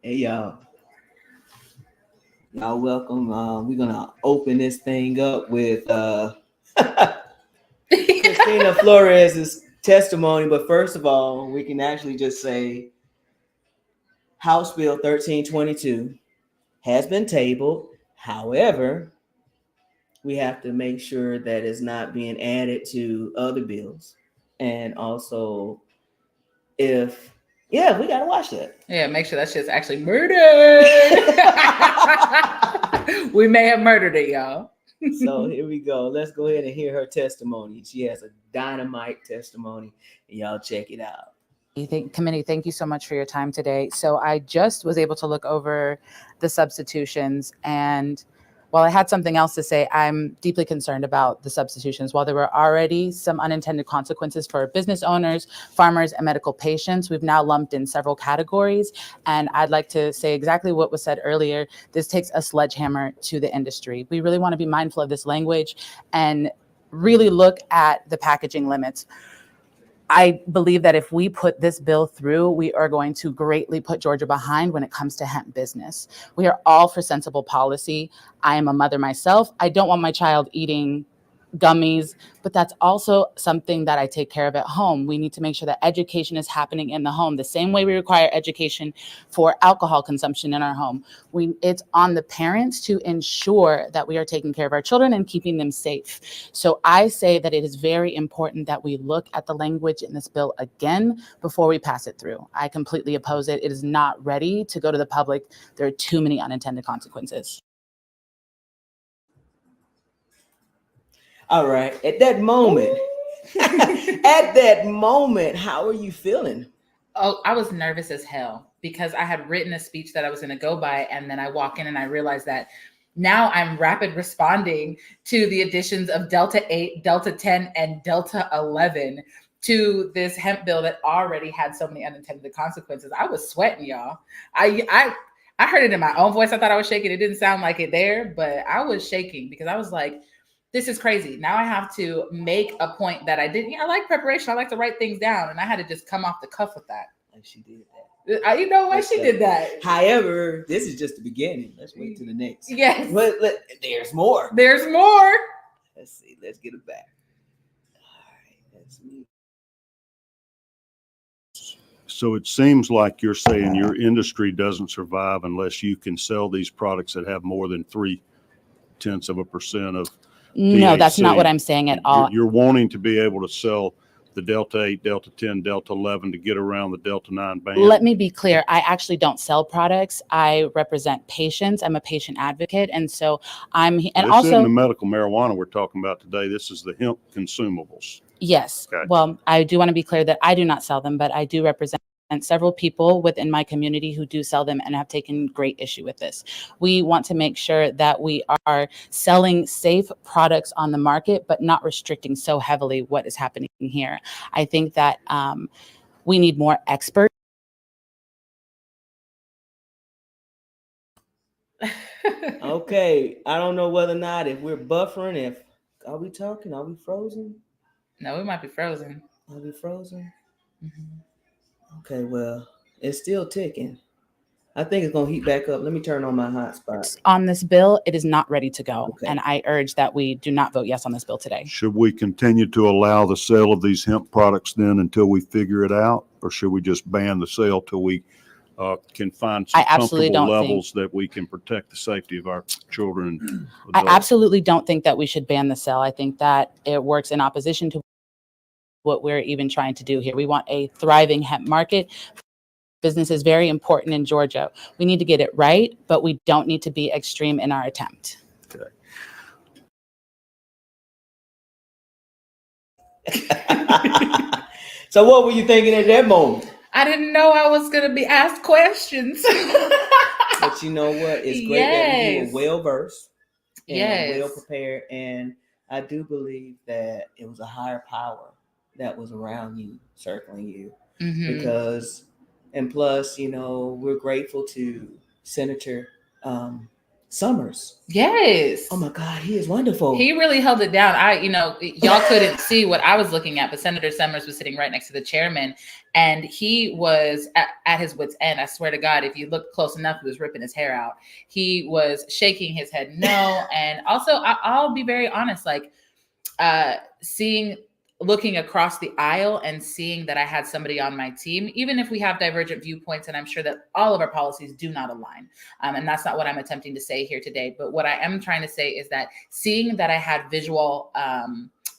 Hey y'all welcome. We're gonna open this thing up with Christina Flores's testimony. But first of all, we can actually just say House Bill 1322 has been tabled. However, we have to make sure that it's not being added to other bills. And also, if yeah, we gotta watch that. Yeah, make sure that shit's actually murdered. We may have murdered it, y'all. So here we go. Let's go ahead and hear her testimony. She has a dynamite testimony, and y'all check it out. Committee, thank you so much for your time today. So I just was able to look over the substitutions, and while I had something else to say, I'm deeply concerned about the substitutions. While there were already some unintended consequences for business owners, farmers, and medical patients, we've now lumped in several categories. And I'd like to say exactly what was said earlier. This takes a sledgehammer to the industry. We really want to be mindful of this language and really look at the packaging limits. I believe that if we put this bill through, we are going to greatly put Georgia behind when it comes to hemp business. We are all for sensible policy. I am a mother myself. I don't want my child eating gummies, but that's also something that I take care of at home. We need to make sure that education is happening in the home, the same way we require education for alcohol consumption in our home. It's on the parents to ensure that we are taking care of our children and keeping them safe. So I say that it is very important that we look at the language in this bill again before we pass it through. I completely oppose it. It is not ready to go to the public. There are too many unintended consequences. All right. At that moment, how are you feeling? Oh, I was nervous as hell because I had written a speech that I was going to go by, and then I walk in and I realized that now I'm rapid responding to the additions of Delta 8, Delta 10, and Delta 11 to this hemp bill that already had so many unintended consequences. I was sweating, y'all. I heard it in my own voice. I thought I was shaking. It didn't sound like it there, but I was shaking because I was like, this is crazy. Now I have to make a point that I didn't. I like preparation. I like to write things down, and I had to just come off the cuff with that. Like she did that. You know why she did that. However, this is just the beginning. Let's wait to the next. Yes. There's more. There's more. Let's see. Let's get it back. All right. Let's move. So it seems like you're saying your industry doesn't survive unless you can sell these products that have more than 0.3% of No, THC. that's not what I'm saying at all. You're wanting to be able to sell the Delta 8, Delta 10, Delta 11 to get around the Delta 9 ban. Let me be clear. I actually don't sell products. I represent patients. I'm a patient advocate. And so this isn't the medical marijuana we're talking about today. This is the hemp consumables. Yes. Okay. Well, I do want to be clear that I do not sell them, but I do represent several people within my community who do sell them and have taken great issue with this. We want to make sure that we are selling safe products on the market, but not restricting so heavily what is happening here. I think that we need more experts. Okay, I don't know whether or not if we're buffering, are we talking? Are we frozen? No, we might be frozen. Are we frozen? Mm-hmm. Okay, well, it's still ticking. I think it's going to heat back up. Let me turn on my hotspot. On this bill, it is not ready to go. Okay. And I urge that we do not vote yes on this bill today. Should we continue to allow the sale of these hemp products then until we figure it out? Or should we just ban the sale till we can find some comfortable levels that we can protect the safety of our children? I absolutely don't think that we should ban the sale. I think that it works in opposition to what we're even trying to do here. We want a thriving hemp market. Business is very important in Georgia. We need to get it right, but we don't need to be extreme in our attempt. Okay. So what were you thinking at that moment? I didn't know I was going to be asked questions. But you know what? It's great that you were well-versed and well-prepared. And I do believe that it was a higher power that was around you, circling you. Mm-hmm. Because, and plus, we're grateful to Senator Summers. Yes. Oh my God, he is wonderful. He really held it down. Y'all couldn't see what I was looking at, but Senator Summers was sitting right next to the chairman, and he was at his wit's end. I swear to God, if you look close enough, he was ripping his hair out. He was shaking his head no. And also, I'll be very honest, like looking across the aisle and seeing that I had somebody on my team, even if we have divergent viewpoints, and I'm sure that all of our policies do not align. And that's not what I'm attempting to say here today. But what I am trying to say is that seeing that I had visual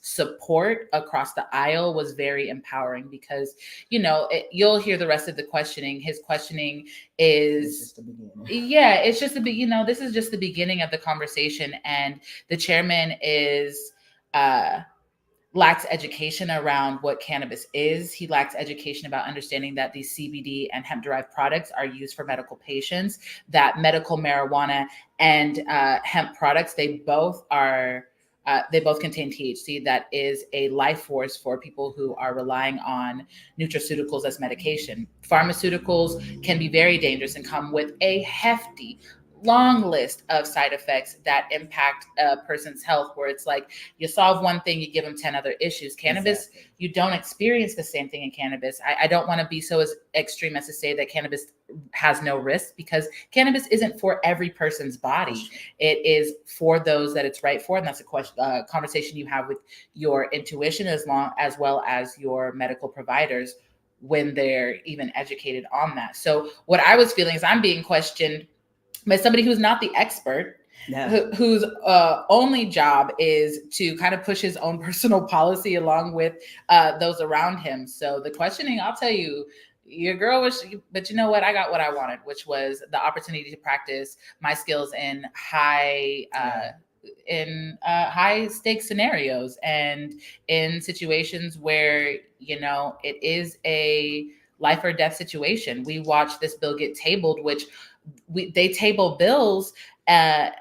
support across the aisle was very empowering, because, you'll hear the rest of the questioning. His questioning is, it's just this is just the beginning of the conversation. And the chairman lacks education around what cannabis is. He lacks education about understanding that these CBD and hemp-derived products are used for medical patients, that medical marijuana and hemp products, they both contain THC that is a life force for people who are relying on nutraceuticals as medication. Pharmaceuticals can be very dangerous and come with a hefty, long list of side effects that impact a person's health, where it's like you solve one thing, you give them 10 other issues. Cannabis, exactly. You don't experience the same thing in cannabis. I don't want to be so as extreme as to say that cannabis has no risk, because cannabis isn't for every person's body. It is for those that it's right for. And that's a conversation you have with your intuition as well as your medical providers when they're even educated on that. So what I was feeling is I'm being questioned by somebody who's not the expert, whose only job is to kind of push his own personal policy along with those around him. So the questioning, I'll tell you, your girl was, but you know what? I got what I wanted, which was the opportunity to practice my skills in high stakes scenarios and in situations where, it is a life or death situation. We watched this bill get tabled, which they table bills and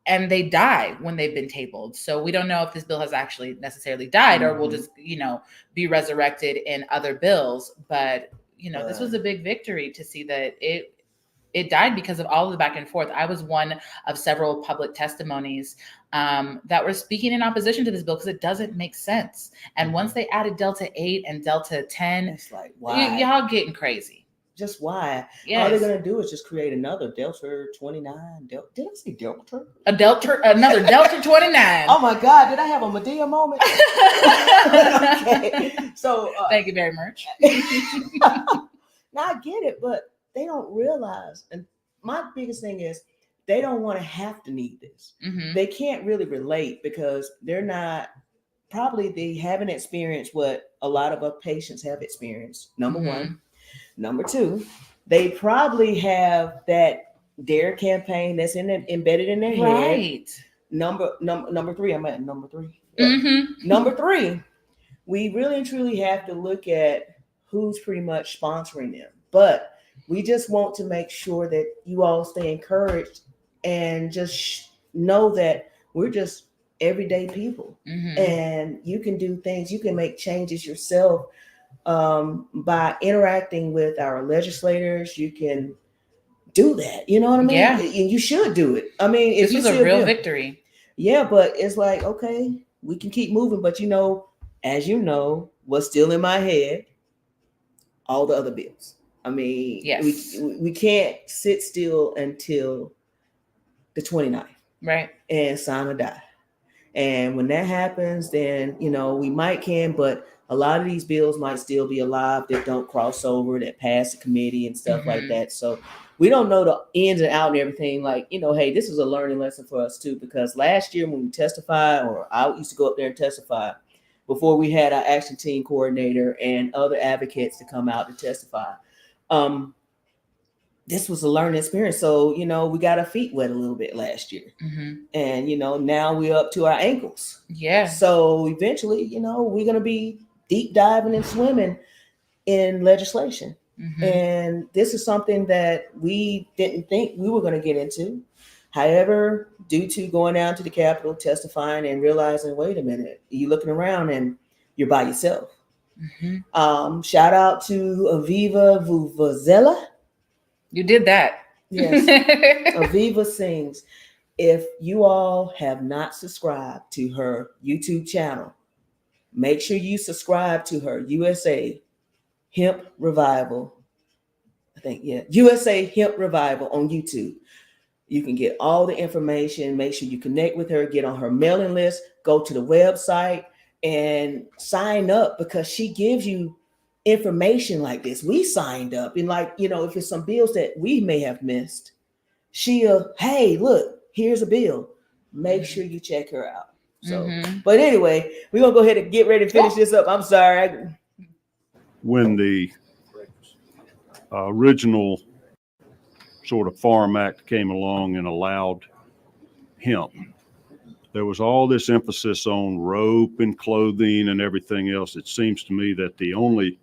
they die when they've been tabled. So we don't know if this bill has actually necessarily died or will just, be resurrected in other bills. But, this was a big victory to see that it died because of all of the back and forth. I was one of several public testimonies that were speaking in opposition to this bill because it doesn't make sense. And once they added Delta 8 and Delta 10, it's like, why? Y'all getting crazy. Just why? Yes. All they're going to do is just create another Delta 29. Did I say Delta? Another Delta 29. Oh my God, did I have a Medea moment? Okay. So thank you very much. Now I get it, but they don't realize. And my biggest thing is they don't want to have to need this. Mm-hmm. They can't really relate because they haven't experienced what a lot of our patients have experienced. Number one. Number two, they probably have that DARE campaign that's embedded in their head. Number three, I'm at number three. Yeah. Mm-hmm. Number three, we really and truly have to look at who's pretty much sponsoring them. But we just want to make sure that you all stay encouraged and just know that we're just everyday people. Mm-hmm. And you can do things, you can make changes yourself. By interacting with our legislators, you can do that. You know what I mean? Yeah. And you should do it. I mean, this was a real victory. Yeah, but it's like, okay, we can keep moving. But as you know, what's still in my head, all the other bills. I mean, yes. we can't sit still until the 29th. Right. And sign or die. And when that happens, then, we can, but a lot of these bills might still be alive that don't cross over, that pass the committee and stuff like that. So we don't know the ins and outs and everything. Like, hey, this is a learning lesson for us too, because last year when we testified, or I used to go up there and testify before we had our action team coordinator and other advocates to come out to testify. This was a learning experience. So, we got our feet wet a little bit last year. Mm-hmm. And, now we're up to our ankles. Yeah. So eventually, we're going to be deep diving and swimming in legislation. Mm-hmm. And this is something that we didn't think we were going to get into. However, due to going down to the Capitol, testifying and realizing, wait a minute, you're looking around and you're by yourself. Mm-hmm. Shout out to Aviva Vuvuzela. You did that. Yes. Aviva sings. If you all have not subscribed to her YouTube channel, make sure you subscribe to her USA Hemp Revival. I think, yeah, USA Hemp Revival on YouTube. You can get all the information. Make sure you connect with her, get on her mailing list, go to the website and sign up, because she gives you information like this. We signed up, and like, if it's some bills that we may have missed, she'll, hey, look, here's a bill. Make sure you check her out. So, but anyway, we're going to go ahead and get ready to finish this up. I'm sorry. When the original sort of Farm Act came along and allowed hemp, there was all this emphasis on rope and clothing and everything else. It seems to me that the only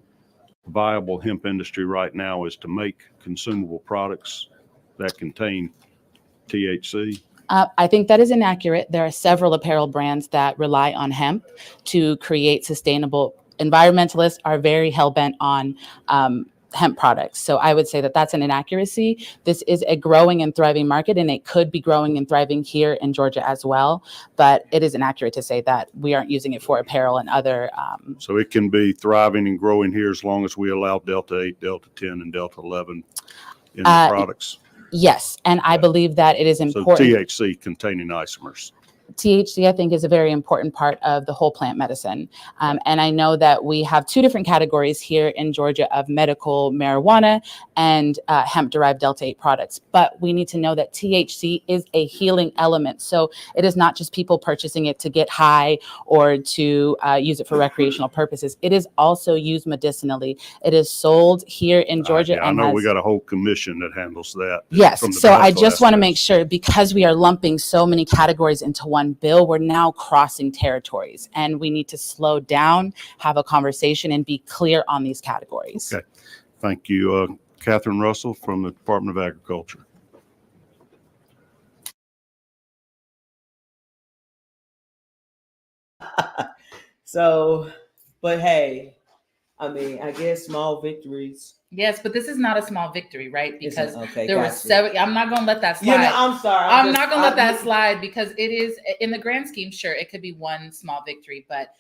viable hemp industry right now is to make consumable products that contain THC. I think that is inaccurate. There are several apparel brands that rely on hemp to create sustainable. Environmentalists are very hell-bent on hemp products. So I would say that that's an inaccuracy. This is a growing and thriving market, and it could be growing and thriving here in Georgia as well. But it is inaccurate to say that we aren't using it for apparel and other. So it can be thriving and growing here as long as we allow Delta 8, Delta 10, and Delta 11 in the products. Yes, and I believe that it is important. So THC containing isomers. THC, I think, is a very important part of the whole plant medicine. And I know that we have two different categories here in Georgia of medical marijuana and hemp-derived Delta-8 products. But we need to know that THC is a healing element. So it is not just people purchasing it to get high or to use it for recreational purposes. It is also used medicinally. It is sold here in Georgia. I know we got a whole commission that handles that. Yes. So I just want to make sure, because we are lumping so many categories into one bill, we're now crossing territories, and we need to slow down, have a conversation, and be clear on these categories. Okay. Thank you. Catherine Russell from the Department of Agriculture. So, but hey, I mean, I guess small victories. Yes, but this is not a small victory, right? Because there were 7. I'm not going to let that slide. I'm sorry. I'm not going to let that slide, because it is, in the grand scheme, sure, it could be one small victory. But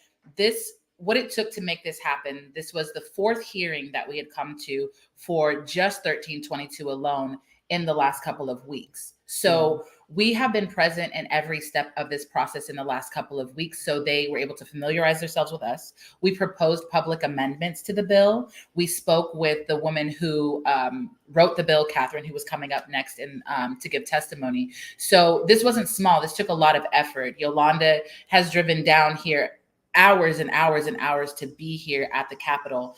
what it took to make this happen, this was the 4th hearing that we had come to for just 1322 alone in the last couple of weeks. So we have been present in every step of this process in the last couple of weeks. So they were able to familiarize themselves with us. We proposed public amendments to the bill. We spoke with the woman who wrote the bill, Catherine, who was coming up next to give testimony. So this wasn't small. This took a lot of effort. Yolanda has driven down here hours and hours and hours to be here at the Capitol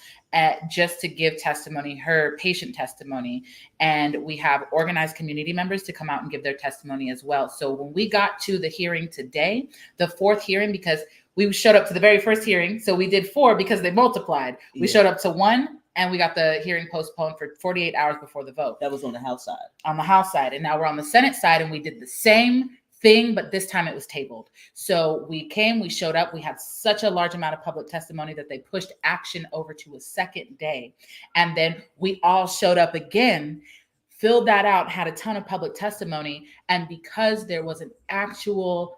just to give testimony, her patient testimony. And we have organized community members to come out and give their testimony as well. So when we got to the hearing today, the 4th hearing, because we showed up to the very first hearing, so we did 4 because they multiplied. Yeah. We showed up to 1, and we got the hearing postponed for 48 hours before the vote. That was on the House side. On the House side. And now we're on the Senate side, and we did the same thing, but this time it was tabled. So we showed up, we had such a large amount of public testimony that they pushed action over to a 2nd day. And then we all showed up again, filled that out, had a ton of public testimony. And because there was an actual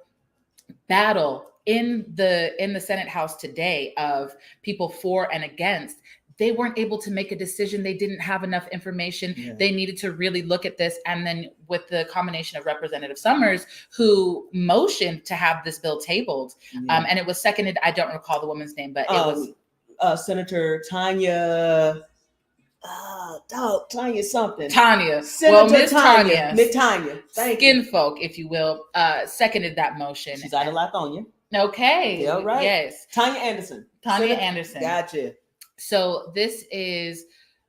battle in the Senate House today of people for and against, they weren't able to make a decision. They didn't have enough information. Yeah. They needed to really look at this. And then with the combination of Representative Summers, who motioned to have this bill tabled, and it was seconded, I don't recall the woman's name, but it was Senator Tanya. Tanya something. Tanya. Senator Miss Tanya. Miss Tanya. Skin folk, if you will, seconded that motion. She's out of Lithonia. Okay. Yeah, right. Yes. Tanya Anderson. Anderson. Gotcha. So this is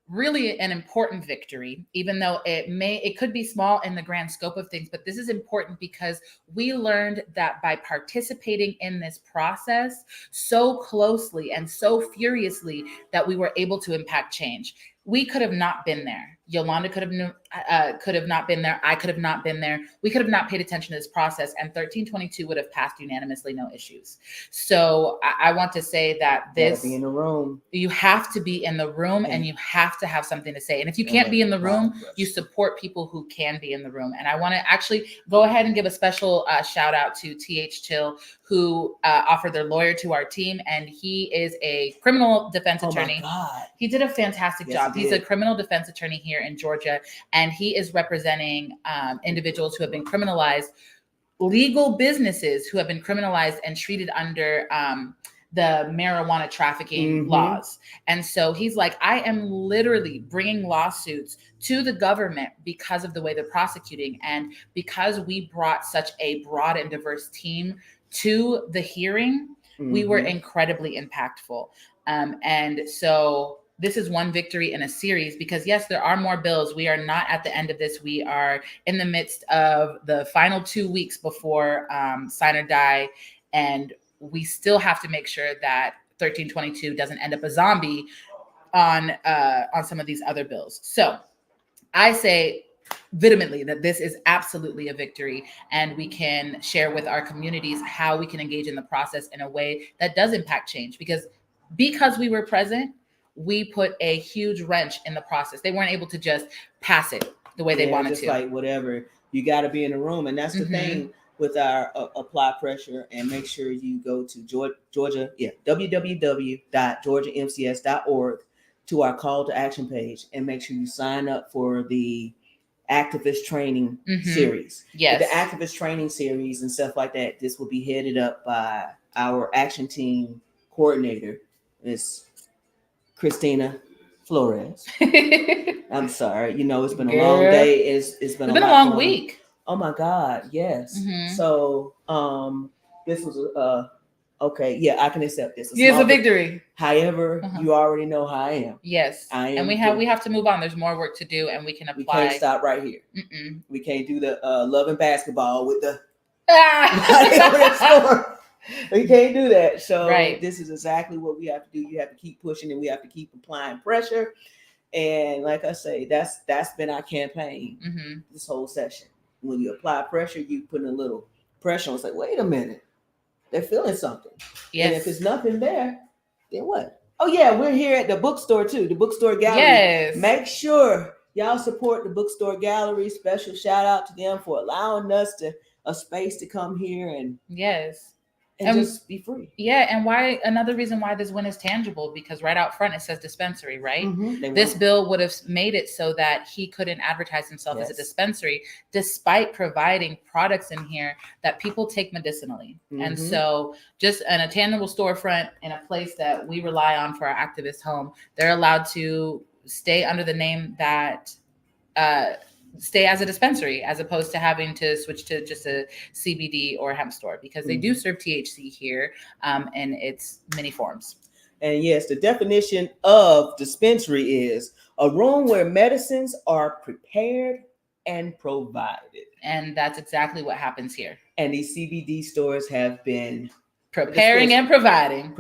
really an important victory, even though it could be small in the grand scope of things, but this is important because we learned that by participating in this process so closely and so furiously that we were able to impact change. We could have not been there. Yolanda could have not been there. I could have not been there. We could have not paid attention to this process, and 1322 would have passed unanimously, no issues. So I want to say that this, be in the room. You have to be in the room, and you have to have something to say. And if you can't be in the room, you support people who can be in the room. And I want to actually go ahead and give a special shout out to TH Chill, who offered their lawyer to our team, and he is a criminal defense attorney. My God. He did a fantastic job. He's a criminal defense attorney here in Georgia, and he is representing individuals who have been criminalized, legal businesses who have been criminalized and treated under the marijuana trafficking laws. And so he's like, I am literally bringing lawsuits to the government because of the way they're prosecuting. And because we brought such a broad and diverse team to the hearing, we were incredibly impactful. And so this is one victory in a series, because yes, there are more bills. We are not at the end of this. We are in the midst of the final 2 weeks before sign or die. And we still have to make sure that 1322 doesn't end up a zombie on some of these other bills. So I say vehemently that this is absolutely a victory, and we can share with our communities how we can engage in the process in a way that does impact change, because we were present, we put a huge wrench in the process. They weren't able to just pass it the way they wanted just to. Like whatever, you got to be in the room. And that's the thing with our apply pressure. And make sure you go to Georgia, www.georgiamcs.org to our call to action page, and make sure you sign up for the activist training series. Yes. The activist training series and stuff like that. This will be headed up by our action team coordinator, Miss Christina Flores. I'm sorry. It's been a long day. It's been a long week. Oh my God. Yes. So this was okay. Yeah, I can accept this. It's a victory. However, you already know how I am. Yes. I am. And we have to move on. There's more work to do, and we can apply. We can't stop right here. We can't do the love and basketball with the we can't do that. So This is exactly what we have to do. You have to keep pushing, and we have to keep applying pressure. And like I say, that's been our campaign this whole session. When you apply pressure, you put a little pressure on. It's like, wait a minute, they're feeling something. Yes. And if there's nothing there, then what? Oh yeah, we're here at the bookstore too, the bookstore gallery. Yes. Make sure y'all support the bookstore gallery. Special shout out to them for allowing us a space to come here and and just be free. Yeah, and another reason why this win is tangible, because right out front it says dispensary, right? This bill would have made it so that he couldn't advertise himself as a dispensary, despite providing products in here that people take medicinally. And so just in a tangible storefront in a place that we rely on for our activist home, they're allowed to stay under the name that stay as a dispensary, as opposed to having to switch to just a CBD or hemp store, because they do serve THC here in its many forms. And yes, the definition of dispensary is a room where medicines are prepared and provided. And that's exactly what happens here. And these CBD stores have been preparing and providing,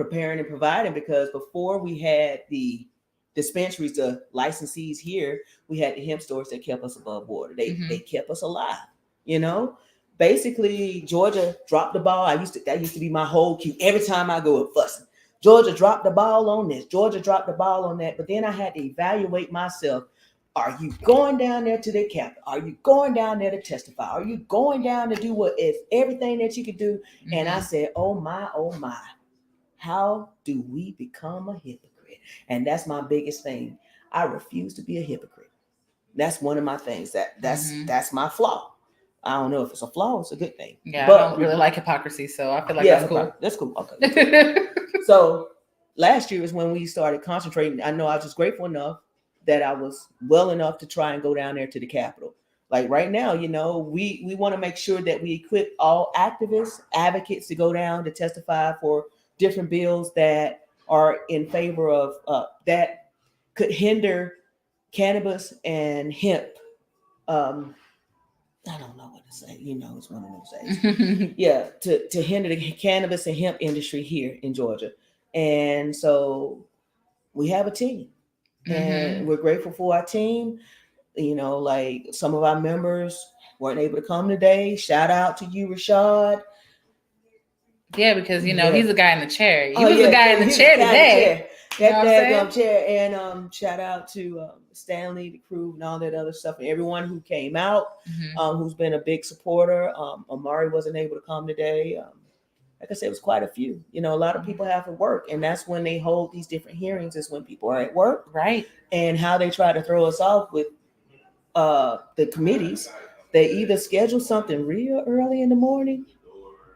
because before we had the dispensaries, the licensees here, we had the hemp stores that kept us above water. They kept us alive. Basically, Georgia dropped the ball. That used to be my whole cue. Every time I go up fussing, Georgia dropped the ball on this. Georgia dropped the ball on that. But then I had to evaluate myself. Are you going down there to the Capitol? Are you going down there to testify? Are you going down to do everything that you could do? And I said, oh my, how do we become a hypocrite? And that's my biggest thing. I refuse to be a hypocrite. That's one of my things. That's my flaw. I don't know if it's a flaw. It's a good thing. Yeah, but I don't really like hypocrisy, so I feel like that's cool. That's cool. Okay. So last year is when we started concentrating. I know I was just grateful enough that I was well enough to try and go down there to the Capitol. Like right now, we want to make sure that we equip all activists, advocates to go down to testify for different bills that are in favor of that could hinder cannabis and hemp. I don't know what to say. It's one of those days. Yeah, to hinder the cannabis and hemp industry here in Georgia. And so we have a team, and we're grateful for our team. like some of our members weren't able to come today. Shout out to you, Rashad. Yeah, because he's the guy in the chair. He was the guy in the chair today. That daggum chair. And shout out to Stanley, the crew, and all that other stuff, and everyone who came out, who's been a big supporter. Amari wasn't able to come today. Like I said, it was quite a few. A lot of people have to work, and that's when they hold these different hearings, is when people are at work. Right. And how they try to throw us off with the committees. They either schedule something real early in the morning,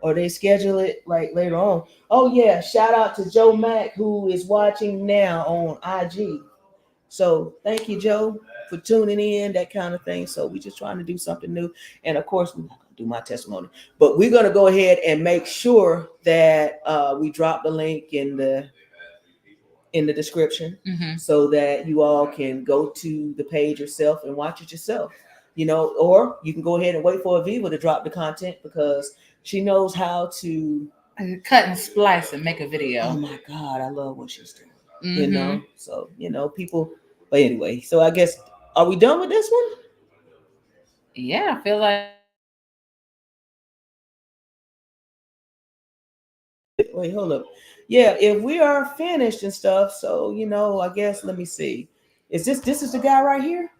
or they schedule it like later on. Oh yeah, shout out to Joe Mack, who is watching now on IG. So thank you, Joe, for tuning in, that kind of thing. So we're just trying to do something new. And of course, we're not going to do my testimony, but we're going to go ahead and make sure that we drop the link in the description, so that you all can go to the page yourself and watch it yourself. Or you can go ahead and wait for Aviva to drop the content, because she knows how to cut and splice and make a video. Oh my God, I love what she's doing. So people. But anyway, so I guess, are we done with this one? Yeah, I feel like. Wait, hold up. Yeah, if we are finished and stuff, so I guess, let me see. Is this is the guy right here?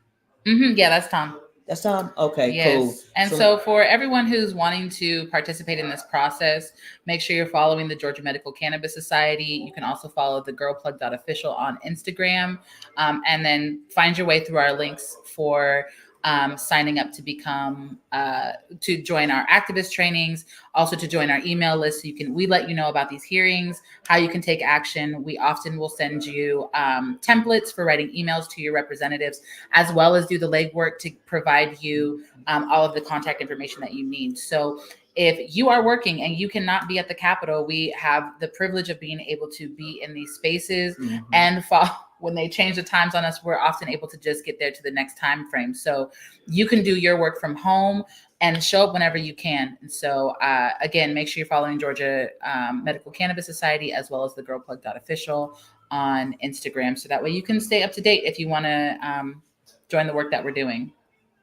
Yeah, that's Tom. That's Tom? Okay, yes. Cool. And so for everyone who's wanting to participate in this process, make sure you're following the Georgia Medical Cannabis Society. You can also follow the girlplug.official on Instagram, and then find your way through our links for signing up to become to join our activist trainings, also to join our email list. So we let you know about these hearings, how you can take action. We often will send you templates for writing emails to your representatives, as well as do the legwork to provide you all of the contact information that you need. So if you are working and you cannot be at the Capitol, we have the privilege of being able to be in these spaces and when they change the times on us, we're often able to just get there to the next time frame. So you can do your work from home and show up whenever you can. And so again, make sure you're following Georgia Medical Cannabis Society, as well as the girlplug.official on Instagram. So that way you can stay up to date if you want to join the work that we're doing.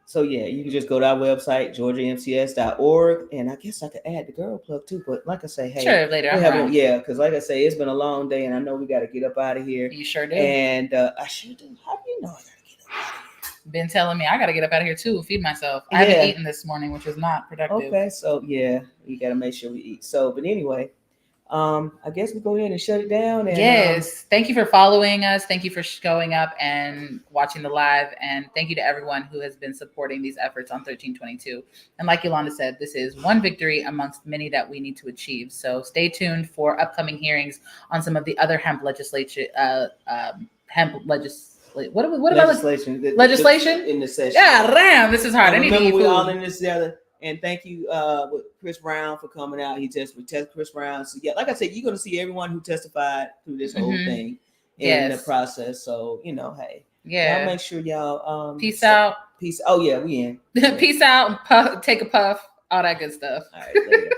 So yeah, you can just go to our website, georgiamcs.org, and I guess I could add the girl plug too. But like I say, hey, sure, later. Because like I say, it's been a long day, and I know we got to get up out of here. You sure do. And I sure do. How do you know I got to get up out of here? Been telling me I got to get up out of here too, feed myself. I haven't eaten this morning, which was not productive. Okay, so yeah, we got to make sure we eat. So, but anyway. I guess we go ahead and shut it down. And, yes. Thank you for following us. Thank you for showing up and watching the live. And thank you to everyone who has been supporting these efforts on 1322. And like Yolanda said, this is one victory amongst many that we need to achieve. So stay tuned for upcoming hearings on some of the other hemp legislation. Legislation in the session. Yeah, damn, this is hard. I remember we all in this together. And thank you, with Chris Brown, for coming out. He tested Chris Brown. So yeah, like I said, you're going to see everyone who testified through this whole thing in the process. So hey, y'all make sure y'all peace out. Peace. Oh yeah, we in. Peace out. Puff, take a puff. All that good stuff. All right, later.